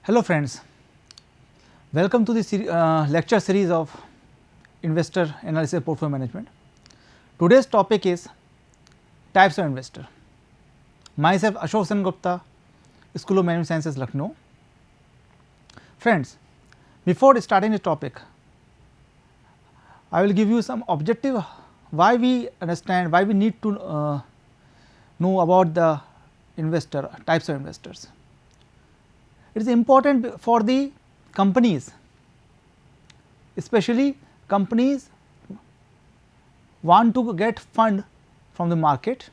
Hello friends, welcome to the lecture series of investor analysis portfolio management. Today's topic is types of investor. Myself Ashok Sengupta, School of Management Sciences, Lucknow. Friends, before starting the topic, I will give you some objective why we understand, why we need to know about the investor, types of investors. It is important for the companies, especially companies want to get fund from the market.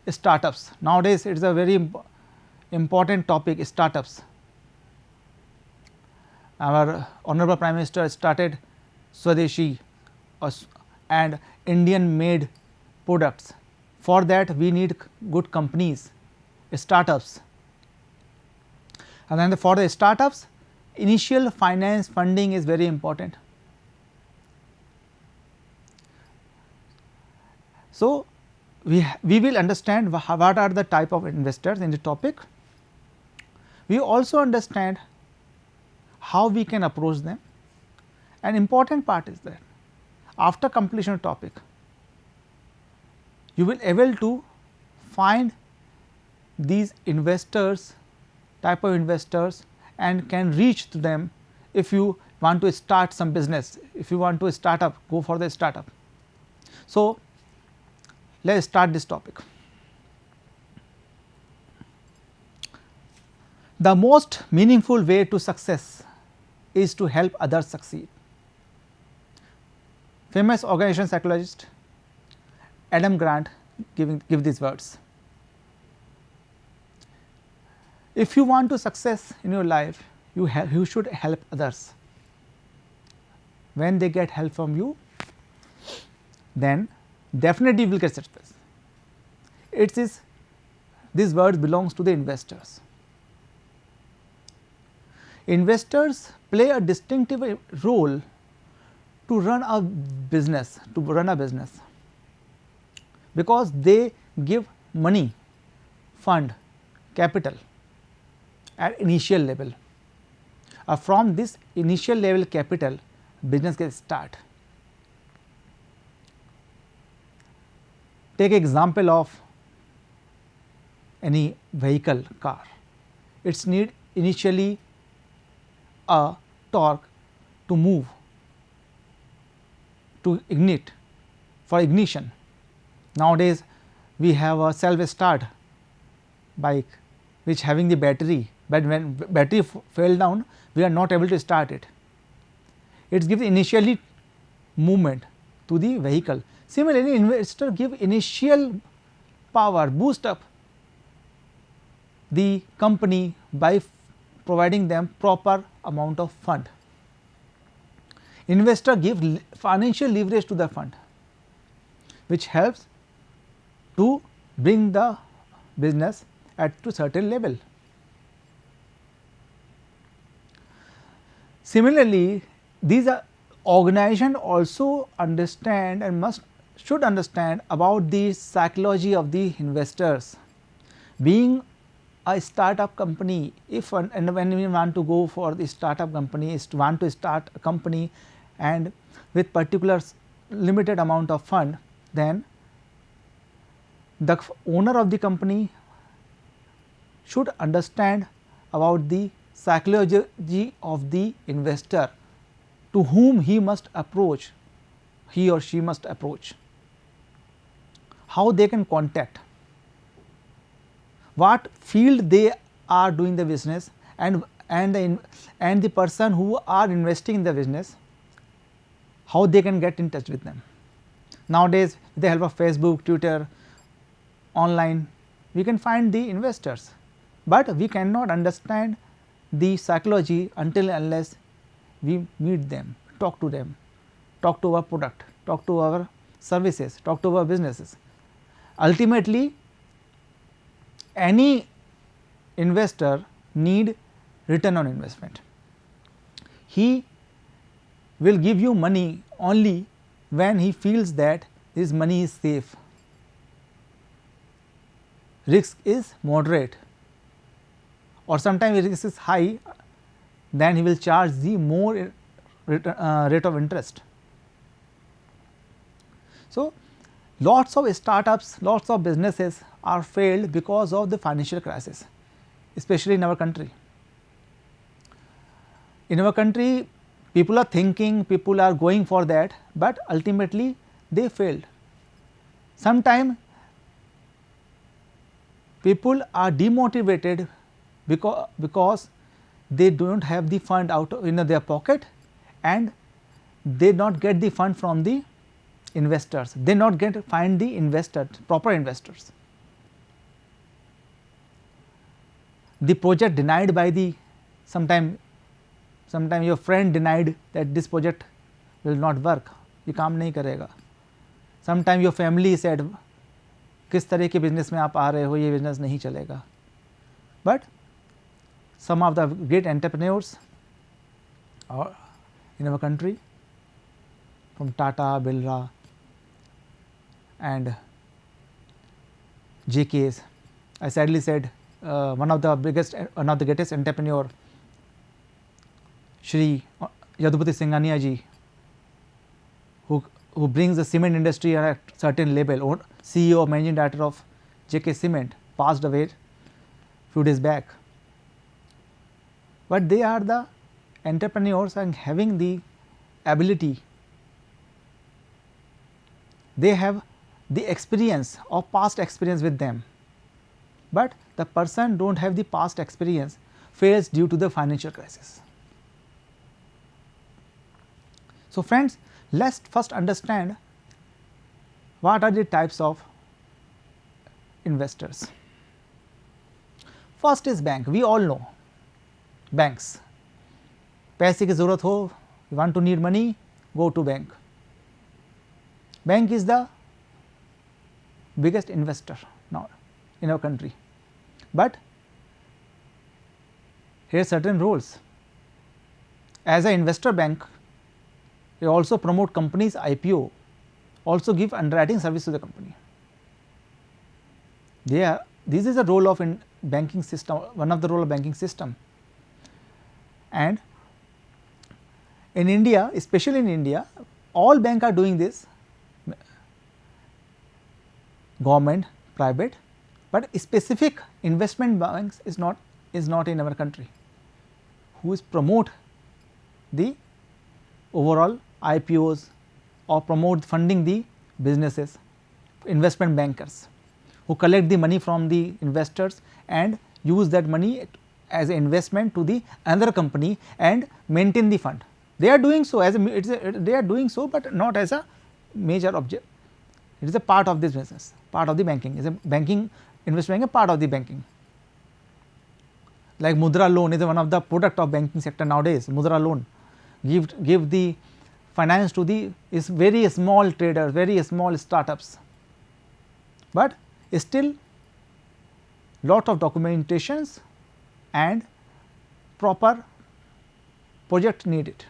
Startups, nowadays it is a very important topic, startups. Our honorable Prime Minister started Swadeshi and Indian made products. For that we need good companies, startups. And then for the startups, initial finance funding is very important. So, we will understand what are the type of investors in the topic. We also understand how we can approach them. An important part is that after completion of topic, you will able to find these investors, type of investors, and can reach to them if you want to start some business, if you want to start up, go for the startup. So, let us start this topic. The most meaningful way to success is to help others succeed. Famous organization psychologist Adam Grant give these words. If you want to success in your life, you should help others. When they get help from you, then definitely you will get success. It is these words belongs to the investors. Investors play a distinctive role to run a business, because they give money, fund, capital at initial level. From this initial level capital, business can start. Take example of any vehicle, car. It need initially a torque to move, to ignite, for ignition. Nowadays we have a self start bike which having the battery, but when battery fell down, we are not able to start it. It gives initially movement to the vehicle. Similarly, investor give initial power, boost up the company by providing them proper amount of fund. Investor give financial leverage to the fund, which helps to bring the business at to certain level. Similarly, these are organization also understand and should understand about the psychology of the investors. Being a startup company, if and when we want to go for the startup company, is to want to start a company and with particular limited amount of fund, then the owner of the company should understand about the psychology of the investor, to whom he must approach, he or she must approach, how they can contact, what field they are doing the business, and the person who are investing in the business, how they can get in touch with them. Nowadays with the help of Facebook, Twitter, online, we can find the investors, but we cannot understand the psychology until unless we meet them, talk to our product, talk to our services, talk to our businesses. Ultimately, any investor need return on investment. He will give you money only when he feels that his money is safe, risk is moderate, or sometimes risk is high then he will charge the more rate of interest. So, lots of startups, lots of businesses are failed because of the financial crisis, especially in our country. In our country, people are thinking, people are going for that, but ultimately they failed. Sometimes people are demotivated because they do not have the fund out in their pocket, and they not get the fund from the investors, they not find the investor, proper investors. The project denied by the sometime your friend denied that this project will not work, ये काम नहीं करेगा. Sometime your family said किस तरह के business में आप आ रहे हो, ये बिजनेस नहीं चलेगा. But some of the great entrepreneurs in our country, from Tata, Birla and JKs, I sadly said one of the greatest entrepreneur, Shri Yadupati Singhania ji, who brings the cement industry at a certain level, or CEO, managing director of JK Cement, passed away few days back. But they are the entrepreneurs and having the ability, they have the experience of past experience with them, but the person do not have the past experience, fails due to the financial crisis. So, friends, let us first understand what are the types of investors. First is bank. We all know banks. पैसे की ज़रूरत हो, you want to need money, go to bank. Bank is the biggest investor now in our country, but here are certain rules. As an investor bank, they also promote companies IPO, also give underwriting service to the company. This is a role of banking system, one of the role of banking system. And in India, especially in India, all banks are doing this, government, private, but specific investment banks is not in our country, who is promote the overall IPOs or promote funding the businesses. Investment bankers who collect the money from the investors and use that money as an investment to the another company and maintain the fund. They are doing so as they are doing so, but not as a major object. It is a part of this business, part of the banking. Is a banking investment, a part of the banking. Like Mudra loan is one of the product of banking sector nowadays. Mudra loan give the finance to the very small traders, very small startups, but still lot of documentations and proper project needed.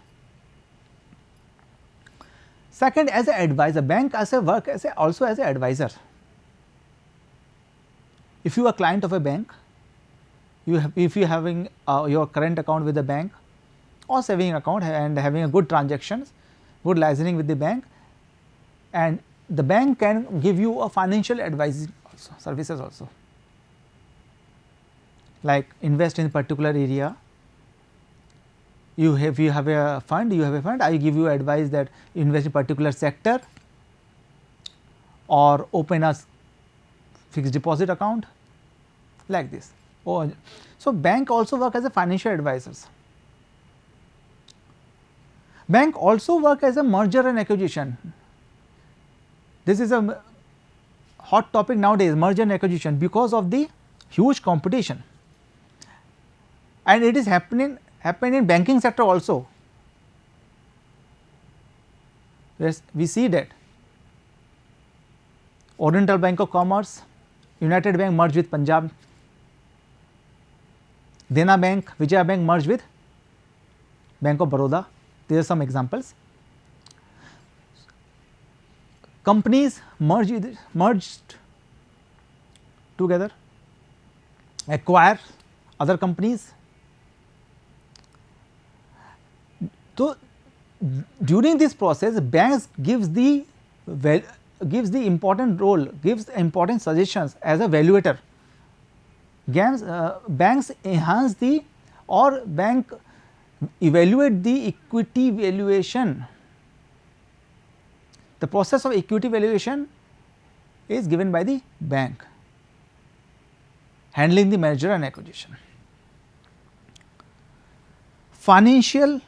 Second, as an advisor, bank as a work as also as an advisor. If you are a client of a bank, if you having your current account with the bank or saving account and having a good transactions, good licensing with the bank, and the bank can give you a financial advising also, services also, like invest in particular area. You have a fund, I give you advice that invest in particular sector or open a fixed deposit account like this. So, bank also work as a financial advisors. Bank also work as a merger and acquisition. This is a hot topic nowadays, merger and acquisition, because of the huge competition, and it is happening in banking sector also. Yes, we see that Oriental Bank of Commerce, United Bank merged with Punjab, Dena Bank, Vijaya Bank merged with Bank of Baroda. These are some examples. Companies merged together, acquire other companies, So, during this process banks gives the important role, gives important suggestions as a valuator. Banks enhance the or bank evaluate the equity valuation. The process of equity valuation is given by the bank handling the merger and acquisition. Financial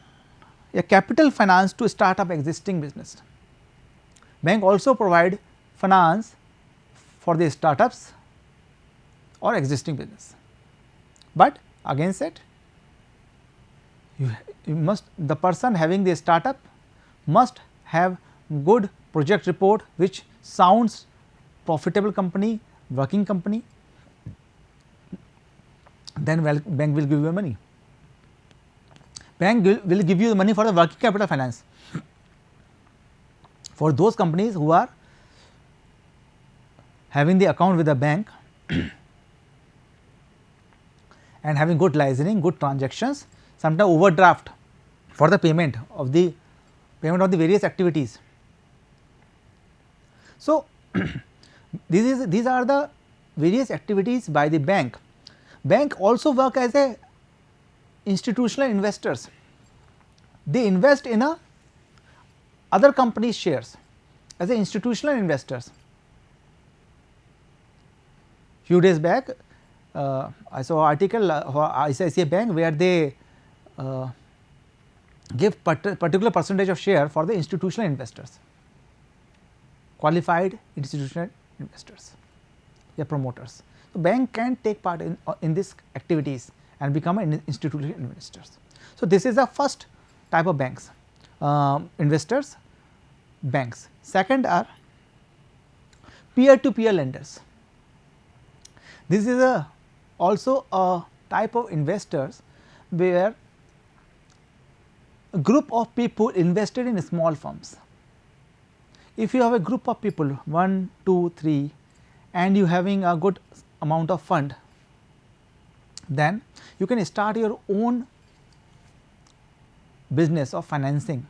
capital finance to start up existing business. Bank also provide finance for the startups or existing business, but again said you must, the person having the startup must have good project report which sounds profitable company, working company, then bank will give you money. Bank will give you the money for the working capital finance for those companies who are having the account with the bank and having good licensing, good transactions, sometimes overdraft for the payment of the various activities. So, these are the various activities by the bank. Bank also work as a institutional investors. They invest in a other company's shares as a institutional investors. Few days back I saw an article for ICICI Bank where they give particular percentage of share for the institutional investors, qualified institutional investors, yeah, promoters. So, bank can take part in these activities and become an institutional investors. So, this is the first type of banks, investors, banks. Second are peer to peer lenders. This is also a type of investors where a group of people invested in small firms. If you have a group of people 1, 2, 3 and you having a good amount of fund, then you can start your own business of financing,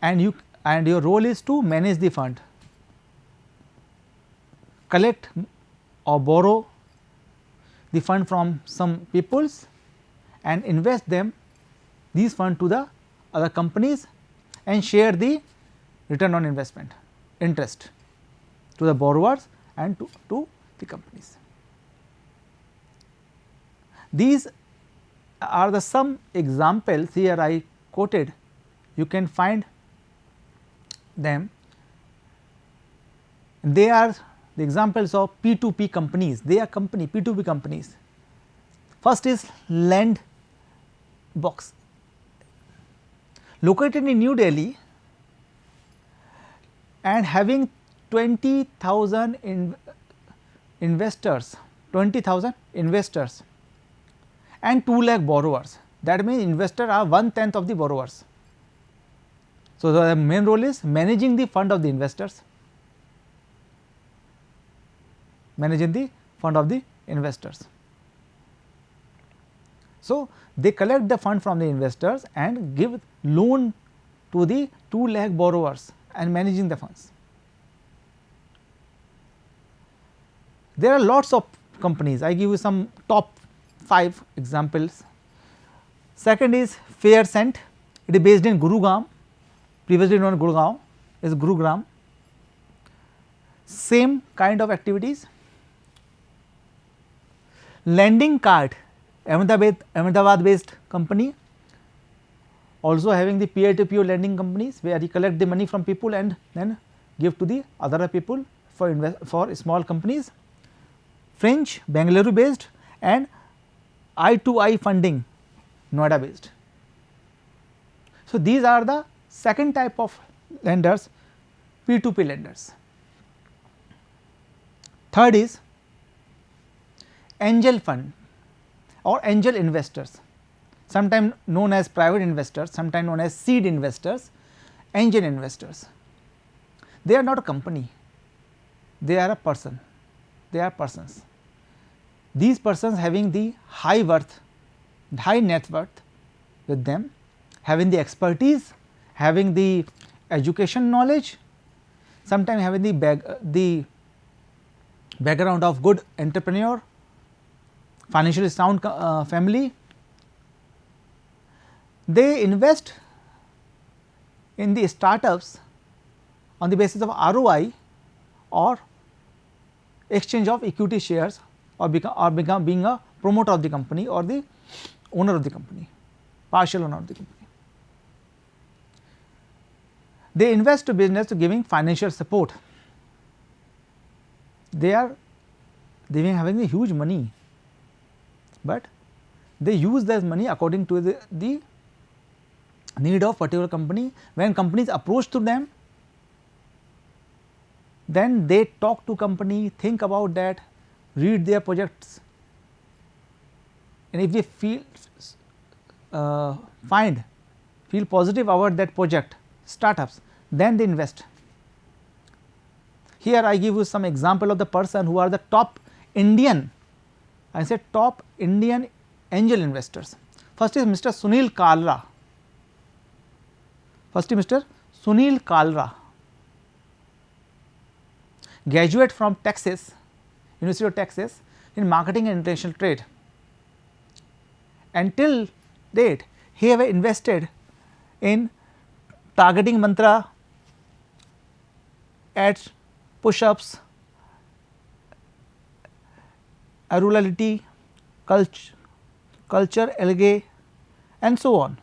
and your role is to manage the fund, collect or borrow the fund from some peoples and invest them these fund to the other companies and share the return on investment interest to the borrowers and to the companies. These are the some examples here I quoted, you can find them. They are the examples of P2P companies, they are P2P companies. First is Lend Box, located in New Delhi and having 20,000 investors and 2 lakh borrowers. That means investors are 1/10 of the borrowers. So, the main role is managing the fund of the investors, So, they collect the fund from the investors and give loan to the 2 lakh borrowers and managing the funds. There are lots of companies, I give you some top 5 examples. Second is Fairsent, it is based in Gurugram, previously known as Gurgaon, is Gurugram. Same kind of activities. Lending Card, Ahmedabad based company, also having the peer to peer lending companies where you collect the money from people and then give to the other people for small companies. French, Bangalore based, and I2I funding, Noida based. So, these are the second type of lenders, P2P lenders. Third is angel fund or angel investors, sometimes known as private investors, sometimes known as seed investors, angel investors. They are not a company, they are a person, they are persons. These persons having the high net worth with them, having the expertise, having the education knowledge, sometimes having the background of good entrepreneur, financially sound family. They invest in the startups on the basis of ROI or exchange of equity shares, or become being a promoter of the company or the owner of the company, partial owner of the company. They invest to business to giving financial support. They are having a huge money, but they use that money according to the need of particular company. When companies approach to them, then they talk to company, think about that, read their projects, and if they feel positive about that project, startups, then they invest. Here I give you some example of the person who are the top Indian, I said top Indian angel investors. First is Mr. Sunil Kalra. Graduate from Texas, University of Texas in marketing and international trade. Until date, he have invested in targeting mantra, ads, push-ups, rurality, culture, algae, and so on.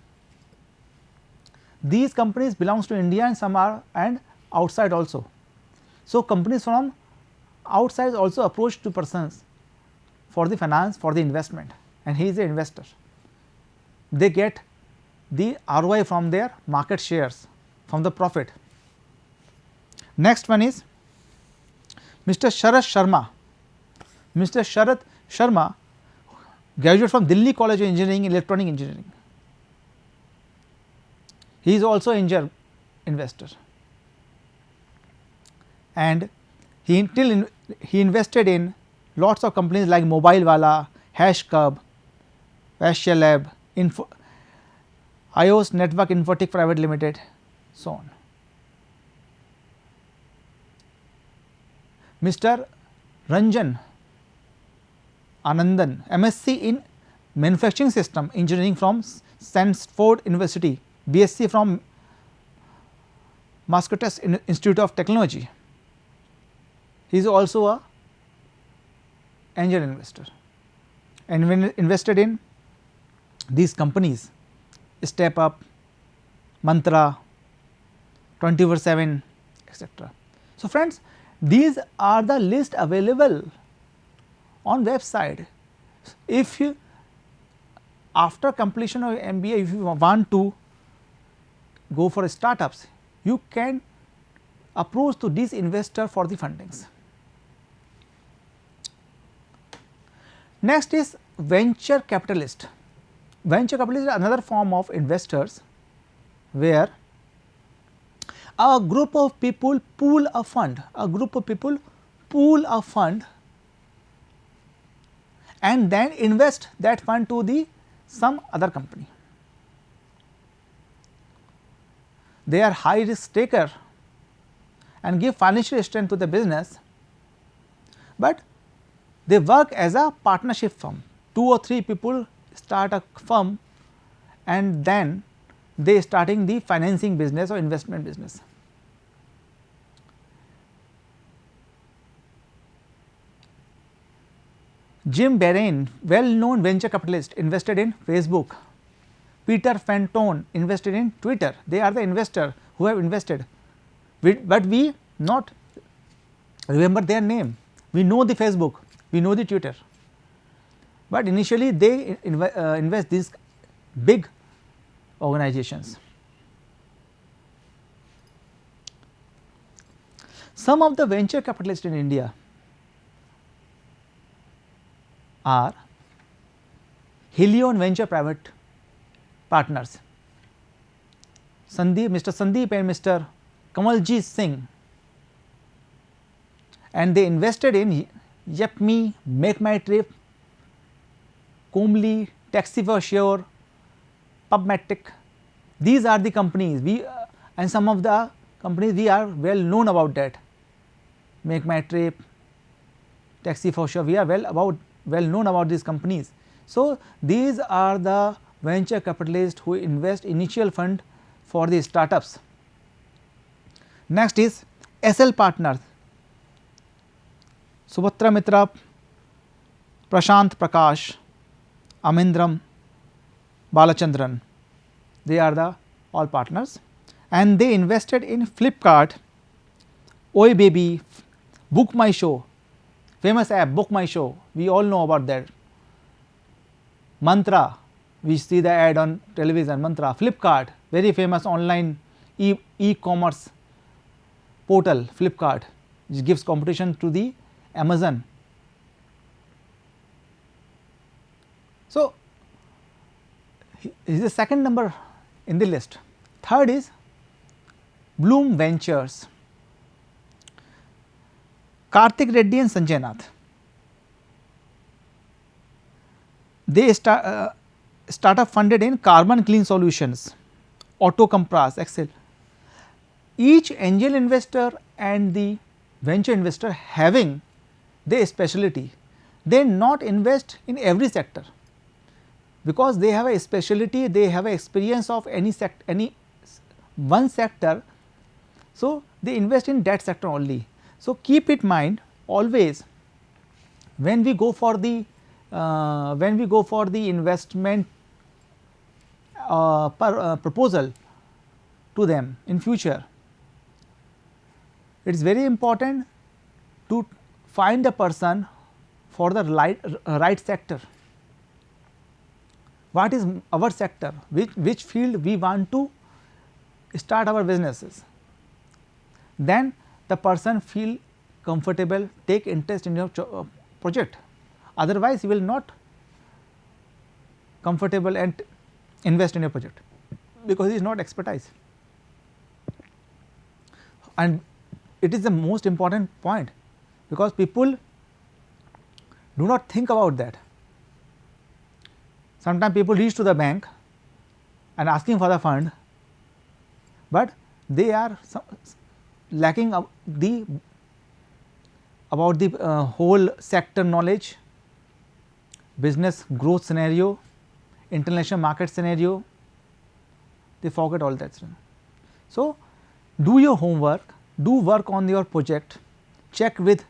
These companies belongs to India and some are and outside also. So, companies from outside also approach to persons for the finance, for the investment, and he is an investor. They get the ROI from their market shares, from the profit. Next one is Mr. Sharat Sharma. Mr. Sharat Sharma graduate from Delhi College of Engineering, Electronic Engineering. He is also angel investor, and he invested in lots of companies like Mobile Wala, HashCub, Vasya Lab, IOS Network Infotech Private Limited, so on. Mr. Ranjan Anandan, MSc in Manufacturing System Engineering from Stanford University, BSc from Massachusetts Institute of Technology. He is also a angel investor, and when invested in these companies, Step Up, Mantra, 24/7, etc. So, friends, these are the list available on website. If you after completion of MBA, if you want to go for startups, you can approach to this investor for the fundings. Next is venture capitalist. Venture capitalist is another form of investors where a group of people pool a fund, and then invest that fund to the some other company. They are high risk taker and give financial strength to the business, but they work as a partnership firm. 2 or 3 people start a firm and then they starting the financing business or investment business. Jim Barain, well known venture capitalist, invested in Facebook. Peter Fantone invested in Twitter. They are the investor who have invested, but we not remember their name. We know the Facebook, we know the Twitter, but initially they invest these big organizations. Some of the venture capitalists in India are Helion Venture Private Partners, Mr. Sandeep and Mr. Kamaljeet Singh, and they invested in PubMatic. These are the companies we and some of the companies we are well known about that. Make My Trip, Taxi for Sure, we are well known about these companies. So, these are the venture capitalists who invest initial fund for the startups. Next is SL Partners, Subhatra Mitra, Prashant Prakash, Amindram, Balachandran, they are the all partners, and they invested in Flipkart, Oi Baby, Book My Show, famous app Book My Show, we all know about that. Mantra, we see the ad on television, Mantra. Flipkart, very famous online e-commerce portal, Flipkart, which gives competition to the Amazon. So, is the second number in the list. Third is Bloom Ventures, Karthik Reddy and Sanjay Nath. They startup funded in Carbon Clean Solutions, Auto Compress, Excel. Each angel investor and the venture investor having their specialty, they not invest in every sector, because they have a specialty, they have a experience of any one sector. So, they invest in that sector only. So, keep it mind always when we go for the investment proposal to them in future, it is very important to find a person for the right sector. What is our sector, which field we want to start our businesses, then the person feel comfortable, take interest in your project, otherwise he will not comfortable and invest in a project, because he is not expertise. And it is the most important point, because people do not think about that. Sometimes people reach to the bank and asking for the fund, but they are lacking about the whole sector knowledge, business growth scenario, international market scenario, they forget all that. So, do your homework, do work on your project, check with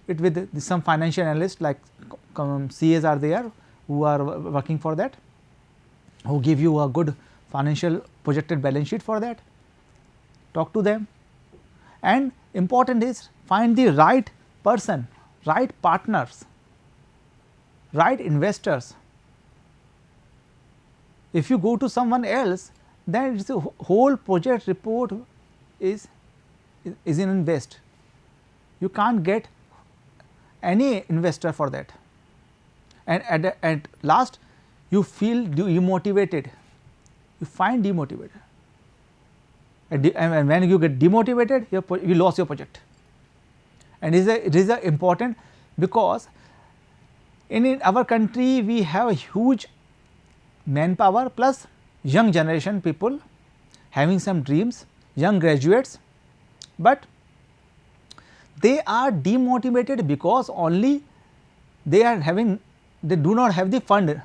it with some financial analyst like CAs are there who are working for that, who give you a good financial projected balance sheet for that, talk to them, and important is find the right person, right partners, right investors. If you go to someone else, then it is a whole project report is in waste. You can't get any investor for that, and at last you feel demotivated, you find demotivated, and when you get demotivated, you lost your project. And it is a important, because in our country we have a huge manpower plus young generation people having some dreams, young graduates, but they are demotivated because only they do not have the fund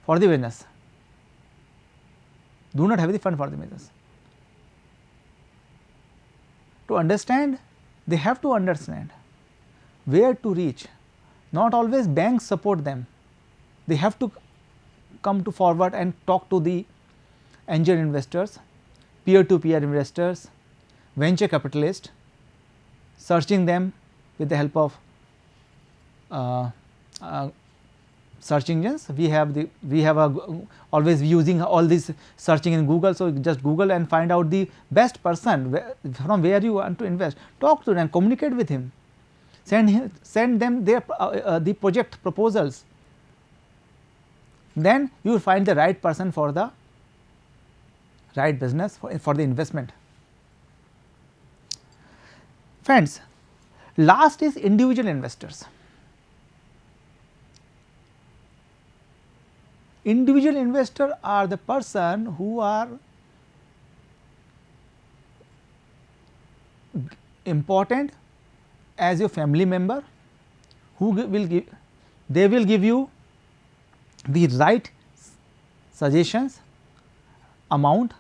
for the business, do not have the fund for the business. To understand, they have to understand where to reach. Not always banks support them, they have to come to forward and talk to the angel investors, peer to peer investors, venture capitalists, searching them with the help of search engines. We have always using all this searching in Google. So, just Google and find out the best person from where you want to invest, talk to them, communicate with him, send them their the project proposals, then you will find the right person for the right business for the investment. Friends, last is individual investors. Individual investor are the person who are important as your family member, who will give, they will give you the right suggestions, amount.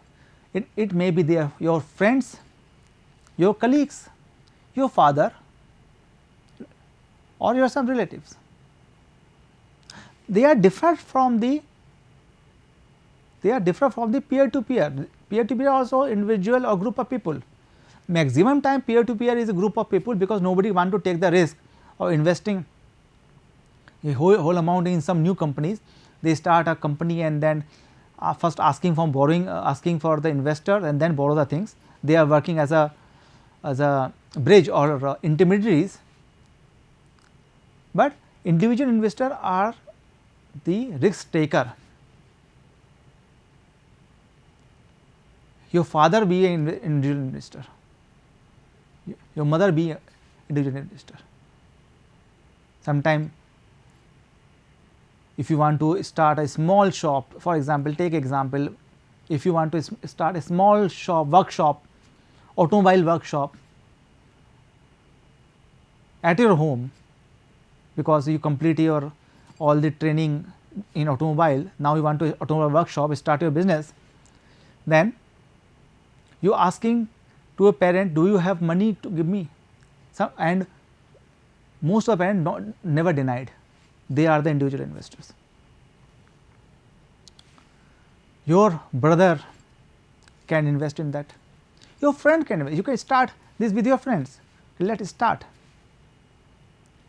It may be their your friends, your colleagues, your father, or your some relatives. They are different from the peer to peer. Peer to peer also individual or group of people. Maximum time peer to peer is a group of people, because nobody want to take the risk of investing a whole amount in some new companies. They start a company and then first asking for borrowing, asking for the investor and then borrow the things. They are working as a bridge or intermediaries, but individual investor are the risk taker. Your father be an individual investor, your mother be an individual investor. Sometime if you want to start a small shop, for example, take example, if you want to start a small shop, workshop, automobile workshop at your home, because you complete your all the training in automobile, now you want to automobile workshop, start your business, then you asking to a parent, do you have money to give me? And most of the parents never denied, they are the individual investors. Your brother can invest in that, your friend can invest. You can start this with your friends, let us start.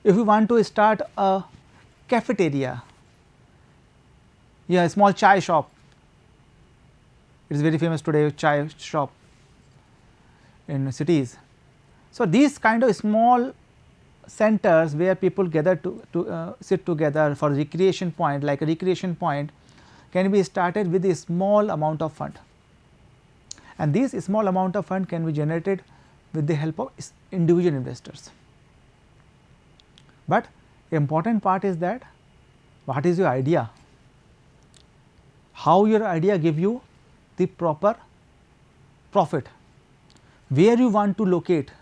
If you want to start a cafeteria, yeah, a small chai shop, it is very famous today, chai shop in cities. So, these kind of small centers where people gather to sit together for recreation point, like a recreation point, can be started with a small amount of fund, and this small amount of fund can be generated with the help of individual investors. But important part is that what is your idea, how your idea give you the proper profit, where you want to locate,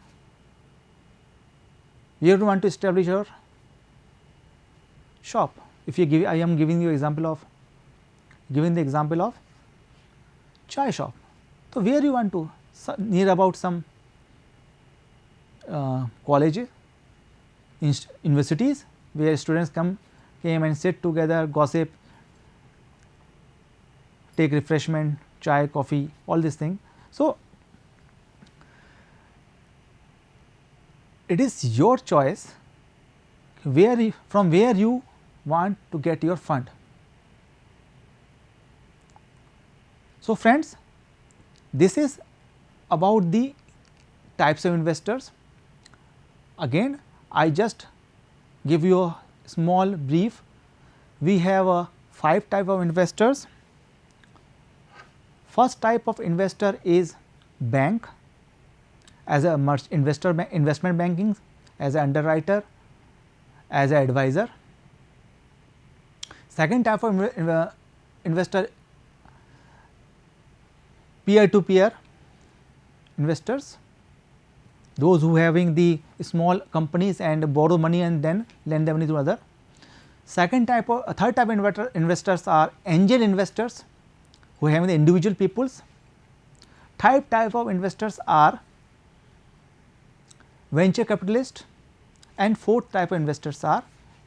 where you want to establish your shop. If you give, I am giving you example of chai shop. So, where you want to, near about some colleges, universities, where students came and sit together, gossip, take refreshment, chai, coffee, all these things. So, it is your choice from where you want to get your fund. So, friends, this is about the types of investors. Again, I just give you a small brief. We have 5 type of investors. First type of investor is bank, as a investment banking, as an underwriter, as an advisor. Second type of investor, peer to peer investors, those who having the small companies and borrow money and then lend the money to other. Third type of investors are angel investors, who have the individual peoples. Type of investors are venture capitalist, and fourth type of investors are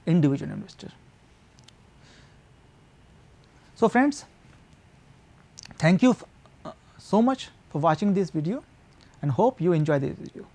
individual investor. So, friends, thank you so much for watching this video and hope you enjoy this video.